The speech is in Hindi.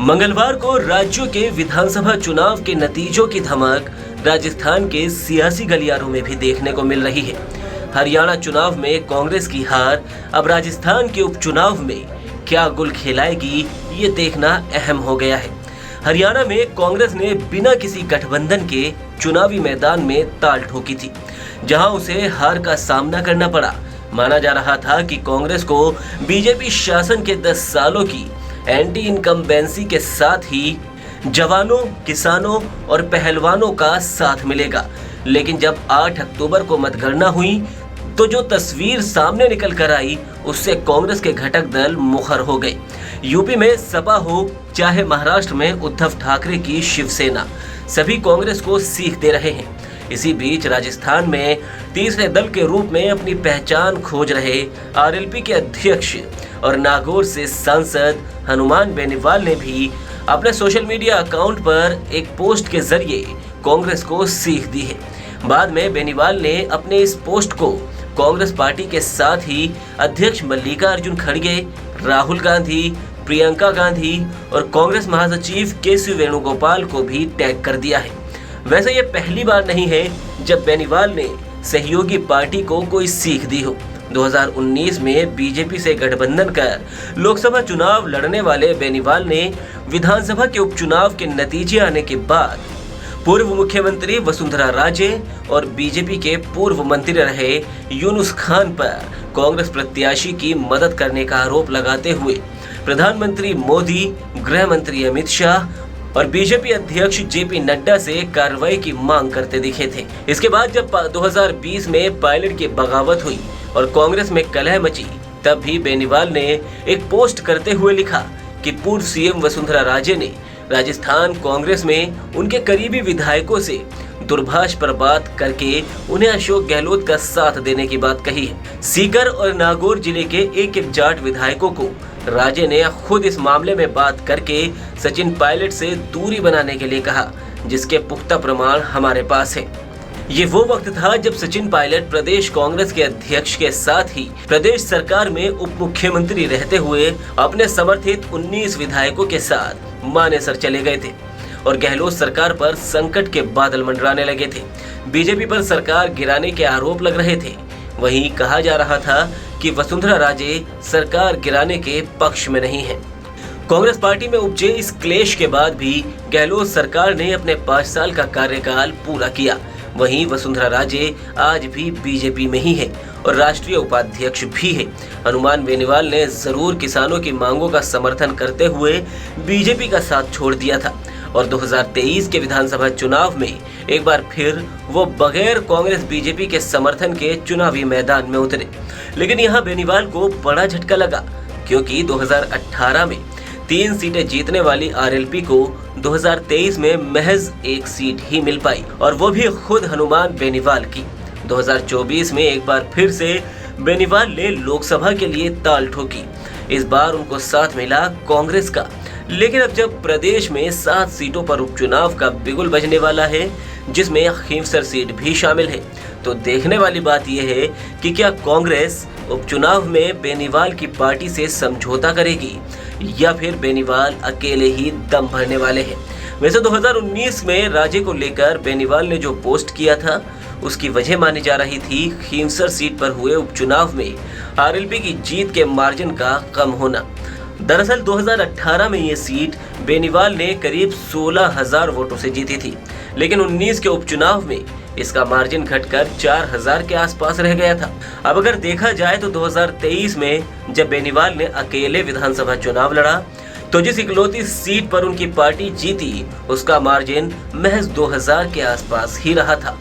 मंगलवार को राज्यों के विधानसभा चुनाव के नतीजों की धमक राजस्थान के सियासी गलियारों में भी देखने को मिल रही है। हरियाणा चुनाव में कांग्रेस की हार अब राजस्थान के उपचुनाव में क्या गुल खिलाएगी, ये देखना अहम हो गया है। हरियाणा में कांग्रेस ने बिना किसी गठबंधन के चुनावी मैदान में ताल ठोकी थी, जहां उसे हार का सामना करना पड़ा। माना जा रहा था कि कांग्रेस को बीजेपी शासन के 10 सालों की एंटी इनकम्बेंसी के साथ ही जवानों, किसानों और पहलवानों का साथ मिलेगा। लेकिन जब 8 अक्टूबर को मतगणना हुई तो जो तस्वीर सामने निकल कर आई, उससे कांग्रेस के घटक दल मुखर हो गए। यूपी में सपा हो चाहे महाराष्ट्र में उद्धव ठाकरे की शिवसेना, सभी कांग्रेस को सीख दे रहे हैं। इसी बीच राजस्थान में तीसरे दल के रूप में अपनी पहचान खोज रहे आरएलपी के अध्यक्ष और नागौर से सांसद हनुमान बेनीवाल ने भी अपने सोशल मीडिया अकाउंट पर एक पोस्ट के जरिए कांग्रेस को सीख दी है। बाद में बेनीवाल ने अपने इस पोस्ट को कांग्रेस पार्टी के साथ ही अध्यक्ष मल्लिकार्जुन खड़गे, राहुल गांधी, प्रियंका गांधी और कांग्रेस महासचिव केसी वेणुगोपाल को भी टैग कर दिया है। वैसे ये पहली बार नहीं है जब बेनीवाल ने सहयोगी पार्टी को कोई सीख दी हो। 2019 में बीजेपी से गठबंधन कर लोकसभा चुनाव लड़ने वाले बेनीवाल ने विधानसभा के उपचुनाव के नतीजे आने के बाद पूर्व मुख्यमंत्री वसुंधरा राजे और बीजेपी के पूर्व मंत्री रहे यूनुस खान पर कांग्रेस प्रत्याशी की मदद करने का आरोप लगाते हुए प्रधानमंत्री मोदी, गृह मंत्री अमित शाह और बीजेपी अध्यक्ष जेपी नड्डा से कार्रवाई की मांग करते दिखे थे। इसके बाद जब 2020 में पायलट की बगावत हुई और कांग्रेस में कलह मची, तब भी बेनीवाल ने एक पोस्ट करते हुए लिखा कि पूर्व सीएम वसुंधरा राजे ने राजस्थान कांग्रेस में उनके करीबी विधायकों से दूरभाष पर बात करके उन्हें अशोक गहलोत का साथ देने की बात कही है। सीकर और नागौर जिले के एक जाट विधायकों को राजे ने खुद इस मामले में बात करके सचिन पायलट से दूरी बनाने के लिए कहा, जिसके पुख्ता प्रमाण हमारे पास है। ये वो वक्त था जब सचिन पायलट प्रदेश कांग्रेस के अध्यक्ष के साथ ही प्रदेश सरकार में उप मुख्यमंत्री रहते हुए अपने समर्थित 19 विधायकों के साथ मानेसर चले गए थे और गहलोत सरकार पर संकट के बादल मंडराने लगे थे। बीजेपी पर सरकार गिराने के आरोप लग रहे थे। वहीं कहा जा रहा था कि वसुंधरा राजे सरकार गिराने के पक्ष में नहीं है। कांग्रेस पार्टी में उपजे इस क्लेश के बाद भी गहलोत सरकार ने अपने 5 साल का कार्यकाल पूरा किया। वहीं वसुंधरा राजे आज भी बीजेपी में ही है और राष्ट्रीय उपाध्यक्ष भी है। हनुमान बेनीवाल ने जरूर किसानों की मांगों का समर्थन करते हुए बीजेपी का साथ छोड़ दिया था और 2023 के विधानसभा चुनाव में एक बार फिर वो बगैर कांग्रेस बीजेपी के समर्थन के चुनावी मैदान में उतरे। लेकिन यहाँ बेनीवाल को बड़ा झटका लगा, क्योंकि 2018 में 3 सीटें जीतने वाली आरएलपी को 2023 में महज 1 सीट ही मिल पाई, और वो भी खुद हनुमान बेनीवाल की। 2024 में एक बार फिर से बेनीवाल ने लोकसभा के लिए ताल ठोकी। इस बार उनको साथ मिला कांग्रेस का। लेकिन अब जब प्रदेश में 7 सीटों पर उपचुनाव का बिगुल बजने वाला है, जिसमें खींवसर सीट भी शामिल है, तो देखने वाली बात यह है कि क्या कांग्रेस उपचुनाव में बेनीवाल की पार्टी से समझौता करेगी या फिर बेनीवाल अकेले ही दम भरने वाले हैं। वैसे 2019 में राजे को लेकर बेनीवाल ने जो पोस्ट किया था, उसकी वजह मानी जा रही थी खींवसर सीट पर हुए उपचुनाव में आरएलपी की जीत के मार्जिन का कम होना। दरअसल 2018 में ये सीट बेनीवाल ने करीब 16,000 वोटों से जीती थी, लेकिन 19 के उपचुनाव में इसका मार्जिन घटकर 4,000 के आसपास रह गया था। अब अगर देखा जाए तो 2023 में जब बेनीवाल ने अकेले विधानसभा चुनाव लड़ा, तो जिस इकलौती सीट पर उनकी पार्टी जीती, उसका मार्जिन महज 2,000 के आसपास ही रहा था।